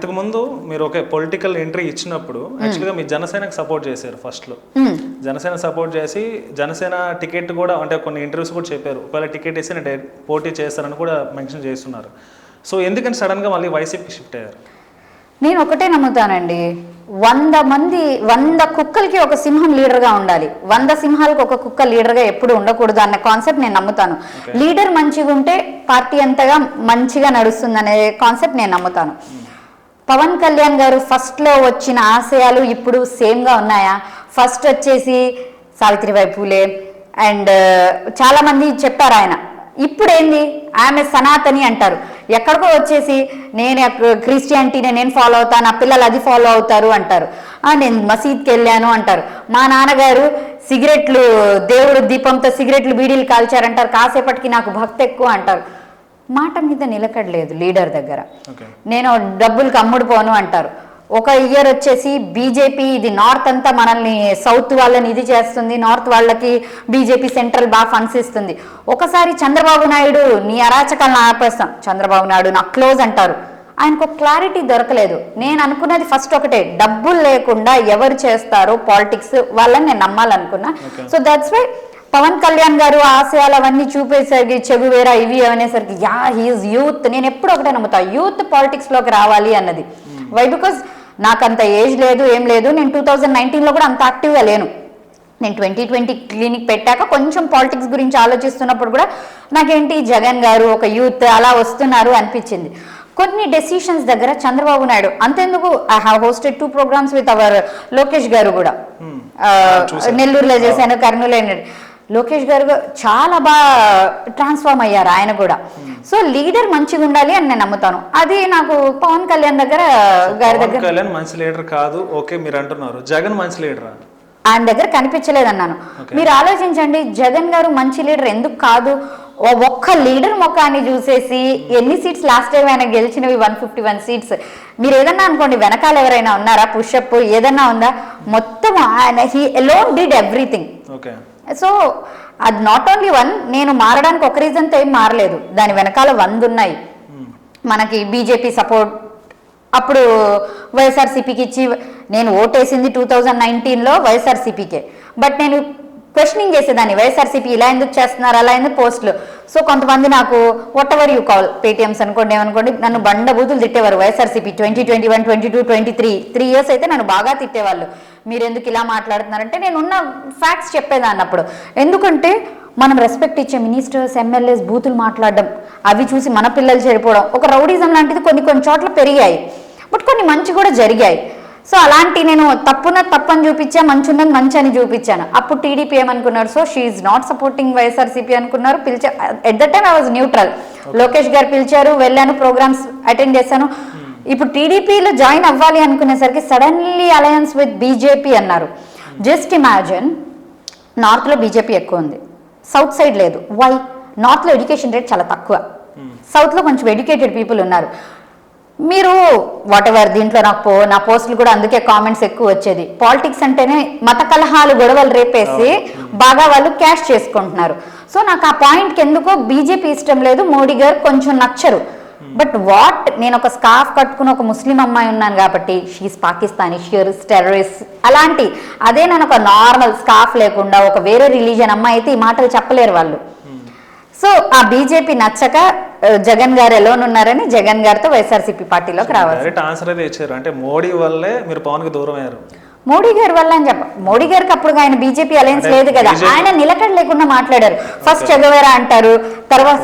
అంతకుముందు మీరు ఒక పొలిటికల్ ఎంట్రీ ఇచ్చినప్పుడు యాక్చువల్గా మీ జనసేనకు సపోర్ట్ చేశారు ఫస్ట్లో. జనసేన సపోర్ట్ చేసి జనసేన టికెట్ కూడా అంటే కొన్ని ఇంటర్వ్యూస్ కూడా చెప్పారు, ఒకవేళ టికెట్ వేసి నేను పోటీ చేస్తారని కూడా మెన్షన్ చేస్తున్నారు. సో ఎందుకంటే సడన్గా మళ్ళీ వైసీపీకి షిఫ్ట్ అయ్యారు? నేను ఒకటే నమ్ముతానండి, 100 కుక్కలకి ఒక సింహం లీడర్గా ఉండాలి, 100 సింహాలకు ఒక కుక్క లీడర్గా ఎప్పుడు ఉండకూడదు అన్న కాన్సెప్ట్ నేను నమ్ముతాను. లీడర్ మంచిగా ఉంటే పార్టీ అంతగా మంచిగా నడుస్తుంది అనే కాన్సెప్ట్ నేను నమ్ముతాను. పవన్ కళ్యాణ్ గారు ఫస్ట్లో వచ్చిన ఆశయాలు ఇప్పుడు సేమ్గా ఉన్నాయా? ఫస్ట్ వచ్చేసి సావిత్రిబాయి పూలే అండ్ చాలామంది చెప్పారు ఆయన. ఇప్పుడు ఏంది, ఆమె సనాతని అంటారు. ఎక్కడికో వచ్చేసి నేను క్రిస్టియానిటీనే నేను ఫాలో అవుతాను, నా పిల్లలు అది ఫాలో అవుతారు అంటారు. నేను మసీద్కి వెళ్ళాను అంటారు. మా నాన్నగారు సిగరెట్లు దేవుడు దీపంతో సిగరెట్లు బీడీలు కాల్చారంటారు. కాసేపటికి నాకు భక్తి ఎక్కువ అంటారు. మాట మీద నిలకడలేదు లీడర్ దగ్గర. నేను డబ్బులకు అమ్ముడుపోను అంటారు. ఒక ఇయర్ వచ్చేసి బీజేపీ ఇది నార్త్ అంతా మనల్ని సౌత్ వాళ్ళని ఇది చేస్తుంది, నార్త్ వాళ్ళకి బీజేపీ సెంట్రల్ బాగా ఫండ్స్ ఇస్తుంది. ఒకసారి చంద్రబాబు నాయుడు నీ అరాచకాలను ఆపేస్తాం, చంద్రబాబు నాయుడు నాకు క్లోజ్ అంటారు. ఆయనకు ఒక క్లారిటీ దొరకలేదు. నేను అనుకున్నది ఫస్ట్ ఒకటే, డబ్బులు లేకుండా ఎవరు చేస్తారో పాలిటిక్స్ వాళ్ళని నేను నమ్మాలనుకున్నా. So that's why Pawan Kalyan garu ఆశయాలు అవన్నీ చూపేసరికి చెగువేరా ఇవి అనేసరికి హీఈస్ యూత్. నేను ఎప్పుడు ఒకటే నమ్ముతా, యూత్ పాలిటిక్స్లోకి రావాలి అన్నది. వై? బికాస్ నాకు అంత ఏజ్ లేదు, ఏం లేదు. నేను 2019లో కూడా అంత యాక్టివ్గా లేను. నేను 2020 క్లినిక్ పెట్టాక కొంచెం పాలిటిక్స్ గురించి ఆలోచిస్తున్నప్పుడు కూడా నాకేంటి జగన్ గారు ఒక యూత్ అలా వస్తున్నారు అనిపించింది. కొన్ని డెసిషన్స్ దగ్గర చంద్రబాబు నాయుడు అంతెందుకు, I have hosted 2 programs with our Lokesh గారు కూడా. నెల్లూరులో చేశాను, కర్నూలు. లోకేష్ గారు చాలా బాగా ట్రాన్స్ఫార్మ్ అయ్యారు ఆయన కూడా. సో లీడర్ మంచిగా ఉండాలి అని నేను నమ్ముతాను. అది నాకు పవన్ కళ్యాణ్ గారి దగ్గర మంచి లీడర్ కాదు, ఓకే మీరు అంటున్నారు. జగన్ మంచి లీడర్ ఆయన దగ్గర కనిపించలేదు అన్నాను. మీరు ఆలోచించండి, జగన్ గారు మంచి లీడర్ ఎందుకు కాదు? ఒక్క లీడర్ ముఖాన్ని చూసేసి ఎన్ని సీట్స్ లాస్ట్ టైం ఆయన గెలిచినవి 151 సీట్స్. మీరు ఏదన్నా అనుకోండి, వెనకాల ఎవరైనా ఉన్నారా, పుషప్ ఏదన్నా ఉందా? మొత్తం ఆయన he alone did everything. So అది నాట్ ఓన్లీ 1. నేను మారడానికి ఒక రీజన్తో ఏం మారలేదు, దాని వెనకాల 100 ఉన్నాయి. మనకి బీజేపీ సపోర్ట్ అప్పుడు వైఎస్ఆర్సీపీకి ఇచ్చి నేను ఓటేసింది 2019లో వైఎస్ఆర్సీపీకే. బట్ నేను క్వశ్చనింగ్ చేసేదాన్ని, వైఎస్ఆర్సీపీ ఇలా ఎందుకు చేస్తున్నారు, అలా ఎందుకు పోస్టులు. సో కొంతమంది నాకు what ever you call, Paytms అనుకోండి ఏమనుకోండి, నన్ను బండబూతులు తిట్టేవారు. వైఎస్ఆర్సీపీ 2021, 22, 23 3 years అయితే నన్ను బాగా తిట్టేవాళ్ళు. మీరు ఎందుకు ఇలా మాట్లాడుతున్నారంటే నేను ఉన్న ఫ్యాక్ట్స్ చెప్పేదాన్ని అప్పుడు. ఎందుకంటే మనం రెస్పెక్ట్ ఇచ్చే మినిస్టర్స్, ఎమ్మెల్యేస్ బూతులు మాట్లాడడం, అవి చూసి మన పిల్లలు చెడిపోవడం, ఒక రౌడిజం లాంటిది కొన్ని చోట్ల పెరిగాయి. బట్ కొన్ని మంచి కూడా జరిగాయి. సో అలాంటి నేను తప్పని చూపించా, మంచి ఉన్నది మంచి అని చూపించాను. అప్పుడు టీడీపీ ఏమనుకున్నారు, so she is not supporting YSRCP అనుకున్నారు. At the time I was neutral. Lokesh garu పిలిచారు, వెళ్ళాను, ప్రోగ్రామ్స్ అటెండ్ చేశాను. ఇప్పుడు టీడీపీలో జాయిన్ అవ్వాలి అనుకునేసరికి సడన్లీ అలయన్స్ విత్ బీజేపీ అన్నారు. జస్ట్ ఇమాజిన్, నార్త్లో బీజేపీ ఎక్కువ ఉంది, సౌత్ సైడ్ లేదు. వై? నార్త్లో ఎడ్యుకేషన్ రేట్ చాలా తక్కువ, సౌత్లో కొంచెం ఎడ్యుకేటెడ్ పీపుల్ ఉన్నారు. మీరు వాట్ ఎవర్ దీంట్లో నా పోస్టులు కూడా అందుకే కామెంట్స్ ఎక్కువ వచ్చేది. పాలిటిక్స్ అంటేనే మత కలహాలు, గొడవలు రేపేసి బాగా వాళ్ళు క్యాష్ చేసుకుంటున్నారు. సో నాకు ఆ పాయింట్కి ఎందుకో బీజేపీ ఇష్టం లేదు, మోడీ గారు కొంచెం నచ్చరు. బట్ నేను ఒక స్కార్ఫ్ కట్టుకుని ఒక ముస్లిం అమ్మాయి ఉన్నాను కాబట్టి షీఈస్ పాకిస్తానీ, షీఈస్ టెర్రరిస్ట్ అలాంటి. అదే నేను ఒక నార్మల్ స్కార్ఫ్ లేకుండా ఒక వేరే రిలీజియన్ అమ్మాయి అయితే ఈ మాటలు చెప్పలేరు వాళ్ళు. సో ఆ బీజేపీ నచ్చక జగన్ గారు ఎలోన్ ఉన్నారని జగన్ గారితో వైఎస్ఆర్సీపీ పార్టీలోకి రావాలి. ఆన్సర్ అయితే ఇచ్చారు, అంటే మోడీ వల్లే మీరు పవన్ కి దూరం అయ్యారు. మోడీ గారి వల్ల అని మోడీ గారికి అప్పుడు ఆయన బీజేపీ అలయన్స్ లేదు కదా, ఆయన నిలకడ లేకుండా మాట్లాడారు. ఫస్ట్ చెగవేరా అంటారు, తర్వాత